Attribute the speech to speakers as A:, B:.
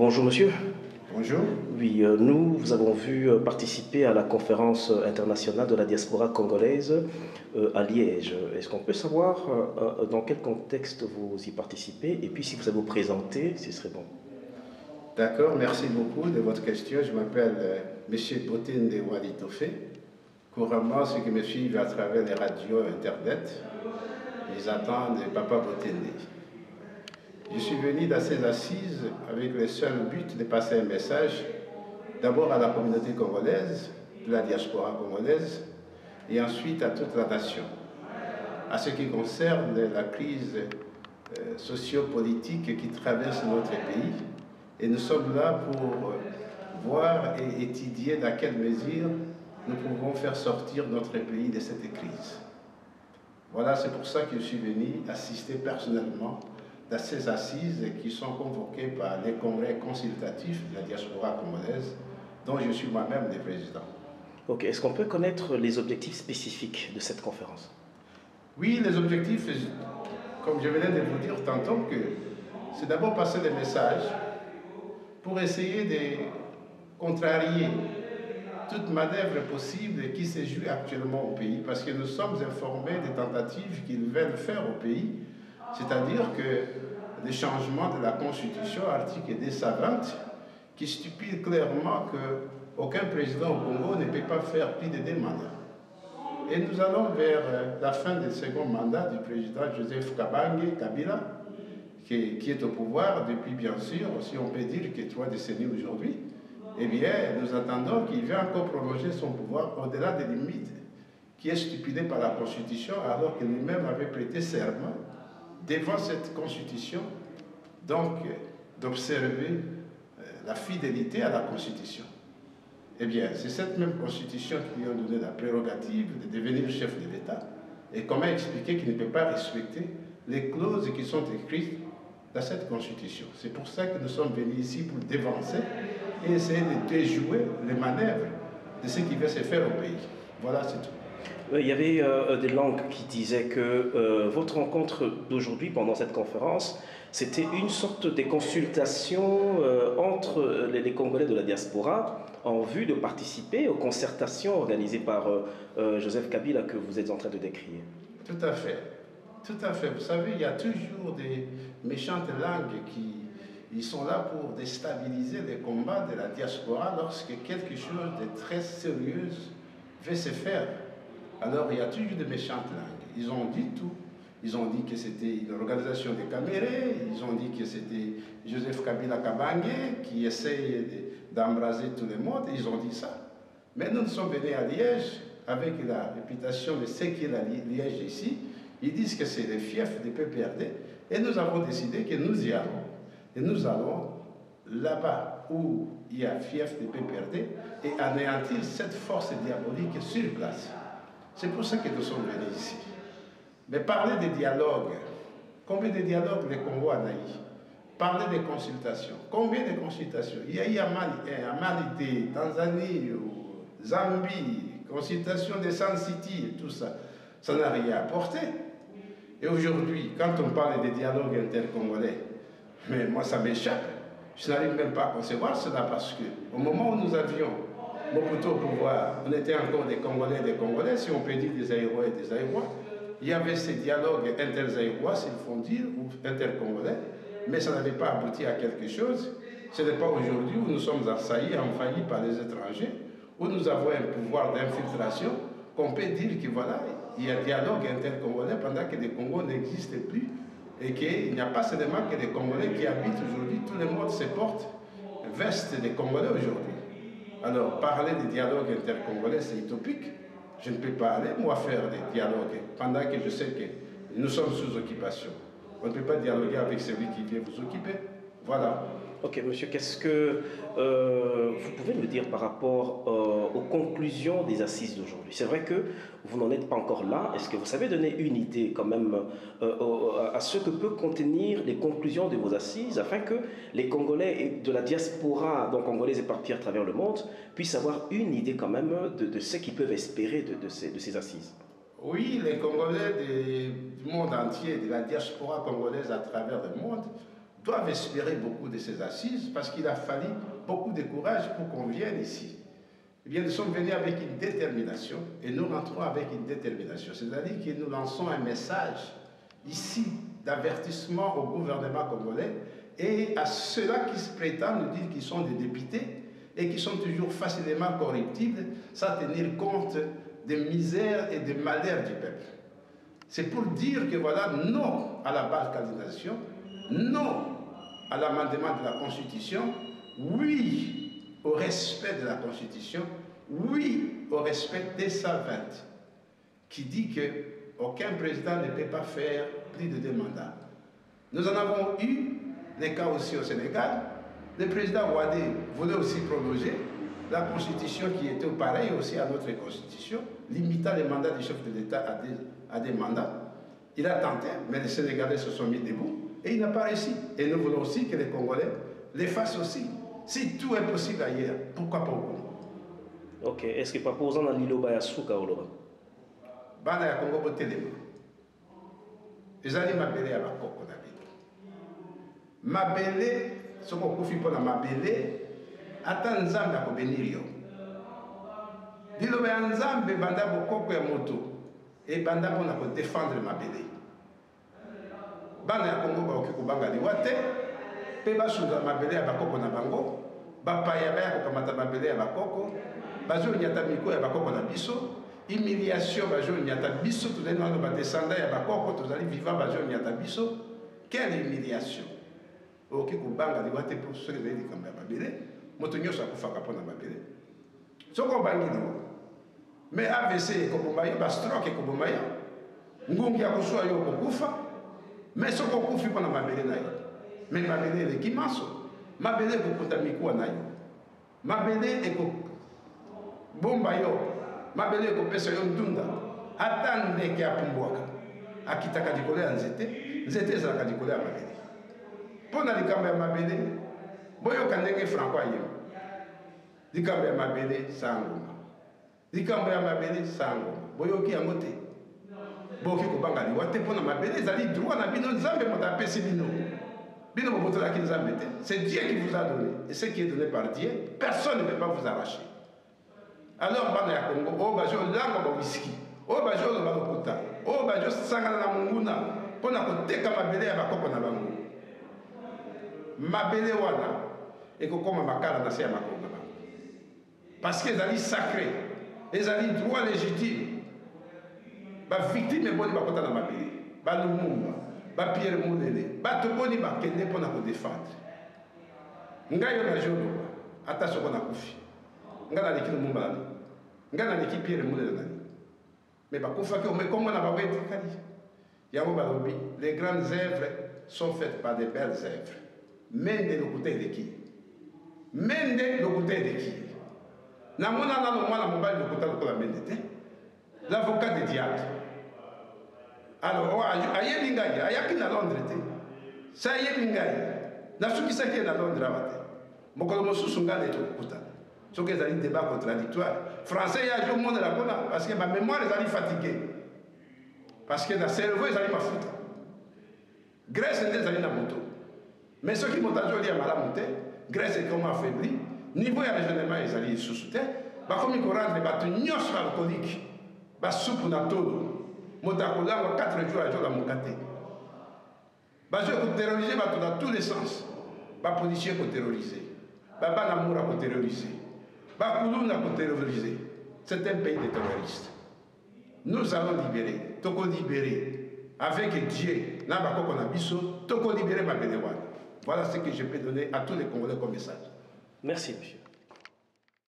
A: Bonjour monsieur.
B: Bonjour.
A: Oui, nous vous avons vu participer à la conférence internationale de la diaspora congolaise à Liège. Est-ce qu'on peut savoir dans quel contexte vous y participez et puis si vous savez vous présenter, ce serait bon.
B: D'accord, merci beaucoup de votre question. Je m'appelle M. Botinde Walitofé. Couramment, ceux qui me suivent à travers les radios Internet, ils attendent Papa Botinde. Je suis venu dans ces assises avec le seul but de passer un message, d'abord à la communauté congolaise, de la diaspora congolaise, et ensuite à toute la nation. À ce qui concerne la crise sociopolitique qui traverse notre pays, et nous sommes là pour voir et étudier dans quelle mesure nous pouvons faire sortir notre pays de cette crise. Voilà, c'est pour ça que je suis venu assister personnellement dans ces assises qui sont convoquées par les congrès consultatifs de la diaspora congolaise, dont je suis moi-même le président.
A: Ok, est-ce qu'on peut connaître les objectifs spécifiques de cette conférence?
B: Oui, les objectifs, comme je venais de vous dire tantôt, que c'est d'abord passer des messages pour essayer de contrarier toute manœuvre possible qui se joue actuellement au pays, parce que nous sommes informés des tentatives qu'ils veulent faire au pays, c'est-à-dire que le changement de la Constitution, article 220, qui stipule clairement qu'aucun président au Congo ne peut pas faire plus de 2 mandats. Et nous allons vers la fin du second mandat du président Joseph Kabila, qui est au pouvoir depuis, bien sûr, si on peut dire que 3 décennies aujourd'hui. Eh bien, nous attendons qu'il vienne encore prolonger son pouvoir au-delà des limites qui est stipulées par la Constitution, alors que lui-même avait prêté serment devant cette Constitution, donc d'observer la fidélité à la Constitution. Eh bien, c'est cette même Constitution qui lui a donné la prérogative de devenir chef de l'État. Et comment expliquer qu'il ne peut pas respecter les clauses qui sont écrites dans cette Constitution? C'est pour ça que nous sommes venus ici pour dévancer et essayer de déjouer les manœuvres de ce qui va se faire au pays. Voilà, c'est tout.
A: Il y avait des langues qui disaient que votre rencontre d'aujourd'hui pendant cette conférence, c'était une sorte de consultation entre les Congolais de la diaspora en vue de participer aux concertations organisées par Joseph Kabila que vous êtes en train de décrire.
B: Tout à fait. Tout à fait. Vous savez, il y a toujours des méchantes langues qui ils sont là pour déstabiliser les combats de la diaspora lorsque quelque chose de très sérieux veut se faire. Alors, il y a toujours de méchantes langues. Ils ont dit tout. Ils ont dit que c'était une organisation des Camérés. Ils ont dit que c'était Joseph Kabila Kabange qui essaye d'embraser tout le monde. Ils ont dit ça. Mais nous sommes venus à Liège avec la réputation de ce qu'est la Liège ici. Ils disent que c'est le fief du PPRD. Et nous avons décidé que nous y allons. Et nous allons là-bas où il y a fief de PPRD et anéantir cette force diabolique sur place. C'est pour ça que nous sommes venus ici. Mais parler de dialogue, combien de dialogues le Congo a eu? Parler de consultations, combien de consultations? Il y a eu à Mali, Tanzanie, Zambie, consultation de Sun City, tout ça. Ça n'a rien apporté. Et aujourd'hui, quand on parle de dialogue intercongolais, mais moi ça m'échappe. Je n'arrive même pas à concevoir cela parce qu'au moment où nous avions Mobutu au pouvoir, on était encore des Congolais, si on peut dire des Aïrois et des Aïrois. Il y avait ces dialogues inter-Aïrois, s'il faut dire, ou inter-Congolais, mais ça n'avait pas abouti à quelque chose. Ce n'est pas aujourd'hui où nous sommes assaillis, envahis par les étrangers, où nous avons un pouvoir d'infiltration, qu'on peut dire que voilà, il y a un dialogue inter-Congolais pendant que les Congos n'existent plus. Et qu'il n'y a pas seulement que les Congolais qui habitent aujourd'hui, tout le monde se porte veste des Congolais aujourd'hui. Alors, parler de dialogue intercongolais, c'est utopique. Je ne peux pas aller, moi, faire des dialogues pendant que je sais que nous sommes sous occupation. On ne peut pas dialoguer avec celui qui vient vous occuper. Voilà.
A: Ok, monsieur, qu'est-ce que vous pouvez me dire par rapport aux conclusions des assises d'aujourd'hui? C'est vrai que vous n'en êtes pas encore là. Est-ce que vous savez donner une idée quand même à ce que peut contenir les conclusions de vos assises afin que les Congolais de la diaspora, donc congolais éparpillés à travers le monde, puissent avoir une idée quand même de ce qu'ils peuvent espérer de ces assises?
B: Oui, les Congolais du monde entier, de la diaspora congolaise à travers le monde, doivent espérer beaucoup de ces assises parce qu'il a fallu beaucoup de courage pour qu'on vienne ici. Eh bien, nous sommes venus avec une détermination et nous rentrons avec une détermination. C'est-à-dire que nous lançons un message ici d'avertissement au gouvernement congolais et à ceux-là qui se prétendent nous dire qu'ils sont des députés et qui sont toujours facilement corruptibles sans tenir compte des misères et des malheurs du peuple. C'est pour dire que voilà, non à la balkanisation, non à l'amendement de la Constitution, oui au respect de la Constitution, oui au respect des 120, qui dit qu'aucun président ne peut pas faire plus de 2 mandats. Nous en avons eu des cas aussi au Sénégal. Le président Ouadé voulait aussi prolonger la Constitution qui était pareille aussi à notre Constitution, limitant les mandats du chef de l'État à des mandats. Il a tenté, mais les Sénégalais se sont mis debout et il n'a pas réussi. Et nous voulons aussi que les Congolais les fassent aussi. Si tout est possible ailleurs, pourquoi pas au Congo?
A: Ok, est-ce que Papa Ozan a Liloba ya Souka Oloba?
B: Bana ya Congo botelema. Ezali mabele ya bakoko na bino. Mabele, soko kufi pona mabele, ata nzambe akobénir yo. Liloba ya nzambe banda bokoko ya moto et banda pona ko défendre mabele. Bana ya Congo baoki kobanga liwa te, pe basuza mabele ya bakoko na bango, bapaya baya kokamata mabele ya bakoko, bazo nyata miko ya bakoko na biso, humiliation bazo nyata biso, tozali nano badescenda ya bakoko, tozali vivant bazo nyata biso. Quelle humiliation! Oki kobanga liwa te pour ceux qui veulent likambo ya mabele, moto nyonso akufaka pona mabele. Soko bangi liwa. Mais AVC ekobomba yo, bastroke ekobomba yo, ngungi ya kozwa yo kokufa, mais soko okufi mpona mabele na yo. Mais mabele eleki maso, mabele ekokunda mikuwa na yo, mabele ekobomba yo, mabele ekopesa yo ndunda, ata ndeke apumbwaka akitaka likolo ya nzete, nzete ezalaka likolo ya mabele. Mpona likambo ya mabele, boyoka ndenge Franco ayeba. Likambo ya mabele sangoma, likambo ya mabele sangoma, boyoki yango te. Boki kobanga liwa te mpona mabele ezali droit na bino, nzambe moto apesi bino. Bino bobotolaki nzambe te, c'est Dieu qui vous a donné. Et ce qui est donné par Dieu, personne ne peut pas vous arracher. Alors bana ya Congo, oh bajo langa ba whisky, oh bajo lo ba lokuta, oh bajo sangana na munguna, mpona koteka mabele ya bakoko na bango. Mabele wana ekokoma makala na se ya makolo na bango. Parce que ezali sacré, ezali droit légitime. Ba victime boni bakota na mabele, ba lumumba, ba Pierre Mulele, ba toboni bakende mpona kodefendre. Ngai yo na jolo, ata soko na kufi. Ngai na leki lumumba nani, ngai na leki Pierre Mulele nani. Mais bakufaki omekongo na bango etikali. Yango balobi, les grandes œuvres sont faites par des belles œuvres. Mende lokuta eleki. Mende lokuta eleki. Namona nano mwana mobali lokuta lokola mende te. L'avocat de diable. Alors, ayebi ngai, ayaki na Londres te. Sa ayebi ngai, nasukisaki na Londres awa te. Mokolo mosusu ngai neto kokutana. Soki ezali débat contradictoire. Français ya jo monde la kona parce que ma mémoire ezali fatiguée. Parce que na cerveau ezali mafuta. Grèce nde ezali na moto. Mais soki moto azolia malamu te, Grèce ekoma affaibli, niveau ya raisonnement ezali lisusu te, bakomi korendre bato nyonso alcoolique, basupu na tolo, moto akolangwa 4 jours azola moka te. Bazo koterroriser bato dans tous les sens. Bapolisier koterroriser, babana moura koterroriser, bakuluna koterroriser. C'est un pays de terroristes. Nous allons libérer, toko libérer, avec Dieu, na bakoko na biso, toko libérer ma bénévoile. Voilà ce que je peux donner à tous les Congolais comme message.
A: Merci, monsieur.